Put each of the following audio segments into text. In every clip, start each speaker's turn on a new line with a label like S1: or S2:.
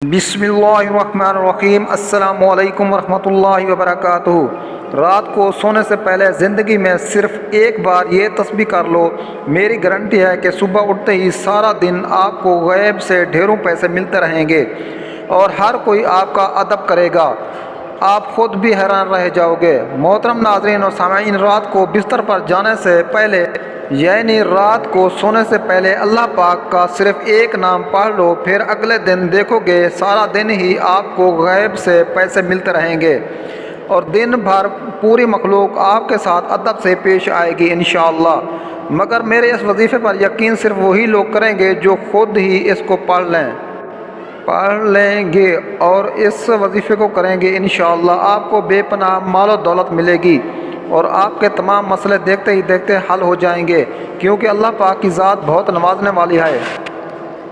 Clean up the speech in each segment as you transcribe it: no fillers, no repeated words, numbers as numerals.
S1: بسم اللہ الرحمن الرحیم۔ السلام علیکم ورحمۃ اللہ وبرکاتہ۔ رات کو سونے سے پہلے زندگی میں صرف ایک بار یہ تسبیح کر لو، میری گارنٹی ہے کہ صبح اٹھتے ہی سارا دن آپ کو غیب سے ڈھیروں پیسے ملتے رہیں گے اور ہر کوئی آپ کا ادب کرے گا، آپ خود بھی حیران رہ جاؤ گے۔ محترم ناظرین اور سامعین، رات کو بستر پر جانے سے پہلے یعنی رات کو سونے سے پہلے اللہ پاک کا صرف ایک نام پڑھ لو، پھر اگلے دن دیکھو گے سارا دن ہی آپ کو غیب سے پیسے ملتے رہیں گے اور دن بھر پوری مخلوق آپ کے ساتھ ادب سے پیش آئے گی انشاءاللہ۔ مگر میرے اس وظیفے پر یقین صرف وہی لوگ کریں گے جو خود ہی اس کو پڑھ لیں گے اور اس وظیفے کو کریں گے انشاءاللہ۔ آپ کو بے پناہ مال و دولت ملے گی اور آپ کے تمام مسئلے دیکھتے ہی دیکھتے حل ہو جائیں گے، کیونکہ اللہ پاک کی ذات بہت نوازنے والی ہے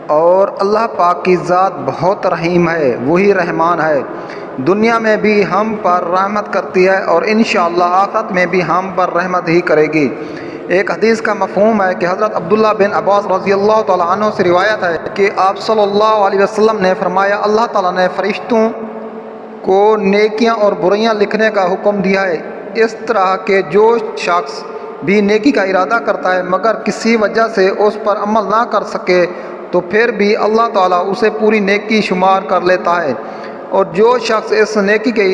S1: اور اللہ پاک کی ذات بہت رحیم ہے، وہی رحمان ہے۔ دنیا میں بھی ہم پر رحمت کرتی ہے اور انشاءاللہ آخرت میں بھی ہم پر رحمت ہی کرے گی۔ ایک حدیث کا مفہوم ہے کہ حضرت عبداللہ بن عباس رضی اللہ تعالیٰ عنہ سے روایت ہے کہ آپ صلی اللہ علیہ وسلم نے فرمایا، اللہ تعالیٰ نے فرشتوں کو نیکیاں اور برائیاں لکھنے کا حکم دیا ہے، اس طرح کہ جو شخص بھی نیکی کا ارادہ کرتا ہے مگر کسی وجہ سے اس پر عمل نہ کر سکے تو پھر بھی اللہ تعالیٰ اسے پوری نیکی شمار کر لیتا ہے، اور جو شخص اس نیکی کے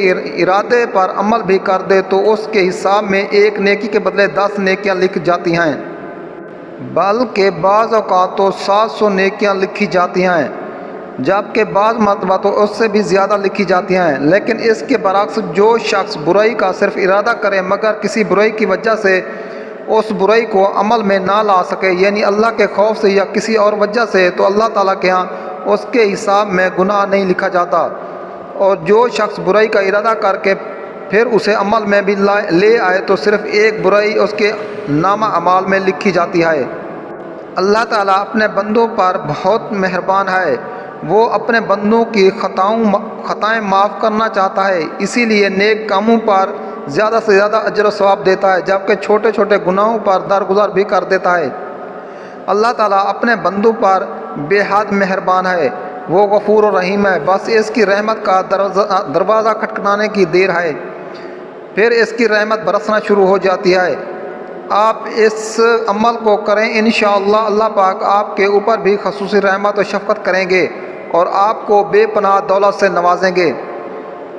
S1: ارادے پر عمل بھی کر دے تو اس کے حساب میں ایک نیکی کے بدلے 10 نیکیاں لکھ جاتی ہیں، بلکہ بعض اوقات تو 700 نیکیاں لکھی جاتی ہیں، جبکہ بعض مرتبہ تو اس سے بھی زیادہ لکھی جاتی ہیں۔ لیکن اس کے برعکس جو شخص برائی کا صرف ارادہ کرے مگر کسی برائی کی وجہ سے اس برائی کو عمل میں نہ لا سکے، یعنی اللہ کے خوف سے یا کسی اور وجہ سے، تو اللہ تعالیٰ کے ہاں اس کے حساب میں گناہ نہیں لکھا جاتا، اور جو شخص برائی کا ارادہ کر کے پھر اسے عمل میں بھی لے آئے تو صرف ایک برائی اس کے نامہ اعمال میں لکھی جاتی ہے۔ اللہ تعالیٰ اپنے بندوں پر بہت مہربان ہے، وہ اپنے بندوں کی خطائیں معاف کرنا چاہتا ہے، اسی لیے نیک کاموں پر زیادہ سے زیادہ اجر و ثواب دیتا ہے، جبکہ چھوٹے چھوٹے گناہوں پر درگزر بھی کر دیتا ہے۔ اللہ تعالیٰ اپنے بندوں پر بے حد مہربان ہے، وہ غفور و رحیم ہے، بس اس کی رحمت کا دروازہ کھٹکھٹانے کی دیر ہے، پھر اس کی رحمت برسنا شروع ہو جاتی ہے۔ آپ اس عمل کو کریں انشاءاللہ، اللہ پاک آپ کے اوپر بھی خصوصی رحمت و شفقت کریں گے اور آپ کو بے پناہ دولت سے نوازیں گے۔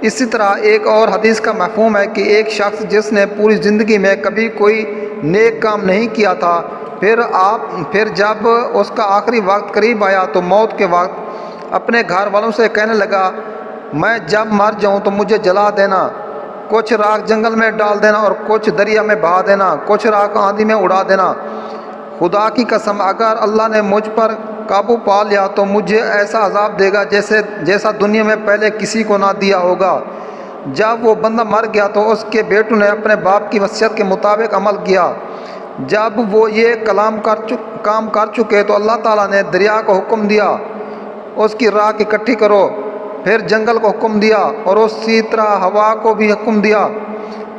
S1: اسی طرح ایک اور حدیث کا مفہوم ہے کہ ایک شخص جس نے پوری زندگی میں کبھی کوئی نیک کام نہیں کیا تھا، پھر جب اس کا آخری وقت قریب آیا تو موت کے وقت اپنے گھر والوں سے کہنے لگا، میں جب مر جاؤں تو مجھے جلا دینا، کچھ راکھ جنگل میں ڈال دینا اور کچھ دریا میں بہا دینا، کچھ راکھ آندھی میں اڑا دینا، خدا کی قسم اگر اللہ نے مجھ پر قابو پا لیا تو مجھے ایسا عذاب دے گا جیسا دنیا میں پہلے کسی کو نہ دیا ہوگا۔ جب وہ بندہ مر گیا تو اس کے بیٹوں نے اپنے باپ کی وصیت کے مطابق عمل کیا۔ جب وہ یہ کام کر چکے تو اللہ تعالیٰ نے دریا کو حکم دیا، اس کی راکھ اکٹھی کرو، پھر جنگل کو حکم دیا اور اسی طرح ہوا کو بھی حکم دیا،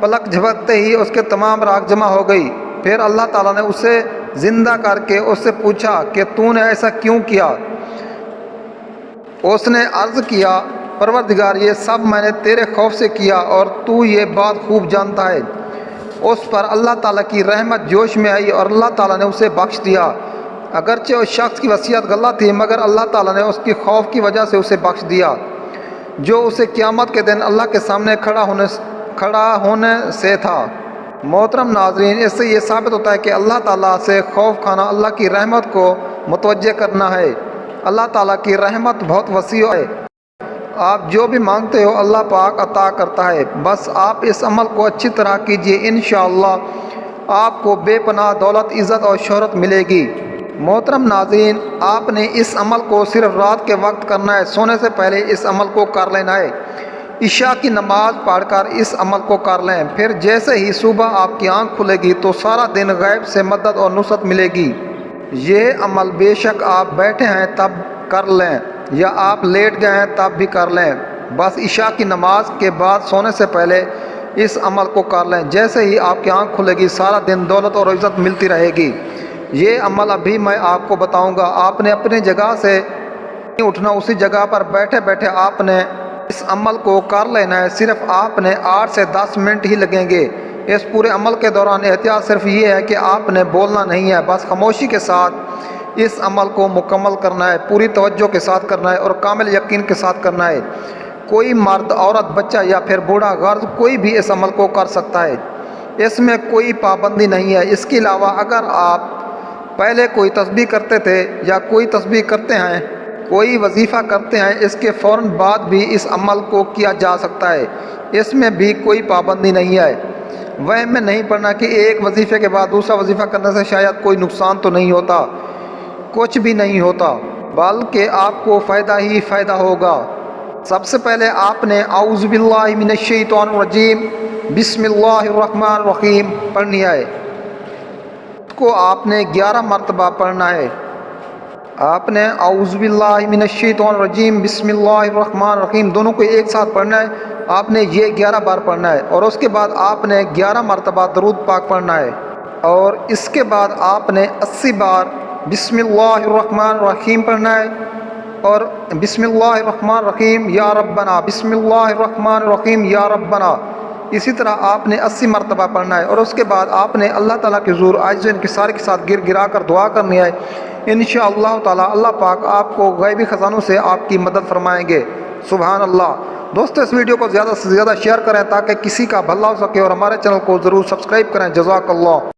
S1: پلک جھپکتے ہی اس کے تمام راکھ جمع ہو گئی۔ پھر اللہ تعالیٰ نے اسے زندہ کر کے اس سے پوچھا کہ تو نے ایسا کیوں کیا؟ اس نے عرض کیا، پروردگار یہ سب میں نے تیرے خوف سے کیا اور تو یہ بات خوب جانتا ہے۔ اس پر اللہ تعالیٰ کی رحمت جوش میں آئی اور اللہ تعالیٰ نے اسے بخش دیا، اگرچہ اس شخص کی وصیت غلط تھی مگر اللہ تعالیٰ نے اس کی خوف کی وجہ سے اسے بخش دیا، جو اسے قیامت کے دن اللہ کے سامنے کھڑا ہونے سے تھا۔ محترم ناظرین، اس سے یہ ثابت ہوتا ہے کہ اللہ تعالیٰ سے خوف کھانا اللہ کی رحمت کو متوجہ کرنا ہے۔ اللہ تعالیٰ کی رحمت بہت وسیع ہے، آپ جو بھی مانگتے ہو اللہ پاک عطا کرتا ہے، بس آپ اس عمل کو اچھی طرح کیجیے، انشاءاللہ آپ کو بے پناہ دولت، عزت اور شہرت ملے گی۔ محترم ناظرین، آپ نے اس عمل کو صرف رات کے وقت کرنا ہے، سونے سے پہلے اس عمل کو کر لینا ہے، عشاء کی نماز پڑھ کر اس عمل کو کر لیں، پھر جیسے ہی صبح آپ کی آنکھ کھلے گی تو سارا دن غیب سے مدد اور نصرت ملے گی۔ یہ عمل بے شک آپ بیٹھے ہیں تب کر لیں یا آپ لیٹ گئے ہیں تب بھی کر لیں، بس عشاء کی نماز کے بعد سونے سے پہلے اس عمل کو کر لیں، جیسے ہی آپ کی آنکھ کھلے گی سارا دن دولت اور عزت ملتی رہے گی۔ یہ عمل ابھی میں آپ کو بتاؤں گا، آپ نے اپنی جگہ سے اٹھنا، اسی جگہ پر بیٹھے بیٹھے آپ نے اس عمل کو کر لینا ہے۔ صرف آپ نے 8 سے 10 منٹ ہی لگیں گے۔ اس پورے عمل کے دوران احتیاط صرف یہ ہے کہ آپ نے بولنا نہیں ہے، بس خاموشی کے ساتھ اس عمل کو مکمل کرنا ہے، پوری توجہ کے ساتھ کرنا ہے اور کامل یقین کے ساتھ کرنا ہے۔ کوئی مرد، عورت، بچہ یا پھر بوڑھا غرض کوئی بھی اس عمل کو کر سکتا ہے، اس میں کوئی پابندی نہیں ہے۔ اس کے علاوہ اگر آپ پہلے کوئی تسبیح کرتے تھے یا کوئی تسبیح کرتے ہیں، کوئی وظیفہ کرتے ہیں، اس کے فوراً بعد بھی اس عمل کو کیا جا سکتا ہے، اس میں بھی کوئی پابندی نہیں ہے۔ وہم میں نہیں پڑنا کہ ایک وظیفے کے بعد دوسرا وظیفہ کرنے سے شاید کوئی نقصان تو نہیں ہوتا، کچھ بھی نہیں ہوتا، بلکہ آپ کو فائدہ ہی فائدہ ہوگا۔ سب سے پہلے آپ نے اعوذ باللہ من الشیطان الرجیم بسم اللہ الرحمن الرحیم پڑھنی ہے۔ اس کو آپ نے 11 مرتبہ پڑھنا ہے۔ آپ نے اعوذ باللہ من الشیطان الرجیم بسم اللہ الرحمن الرحیم دونوں کو ایک ساتھ پڑھنا ہے۔ آپ نے یہ 11 بار پڑھنا ہے اور اس کے بعد آپ نے 11 مرتبہ درود پاک پڑھنا ہے اور اس کے بعد آپ نے 80 بار بسم اللہ الرحمن الرحیم پڑھنا ہے اور بسم اللہ الرحمن الرحیم یا ربنا، بسم اللہ الرحمن الرحیم یا ربنا، اسی طرح آپ نے 80 مرتبہ پڑھنا ہے اور اس کے بعد آپ نے اللہ تعالیٰ کے حضور عاجز و انکسار کے ساتھ گر گرا کر دعا کرنی ہے۔ انشاءاللہ تعالیٰ اللہ پاک آپ کو غیبی خزانوں سے آپ کی مدد فرمائیں گے۔ سبحان اللہ۔ دوستو اس ویڈیو کو زیادہ سے زیادہ شیئر کریں تاکہ کسی کا بھلا ہو سکے اور ہمارے چینل کو ضرور سبسکرائب کریں۔ جزاک اللہ۔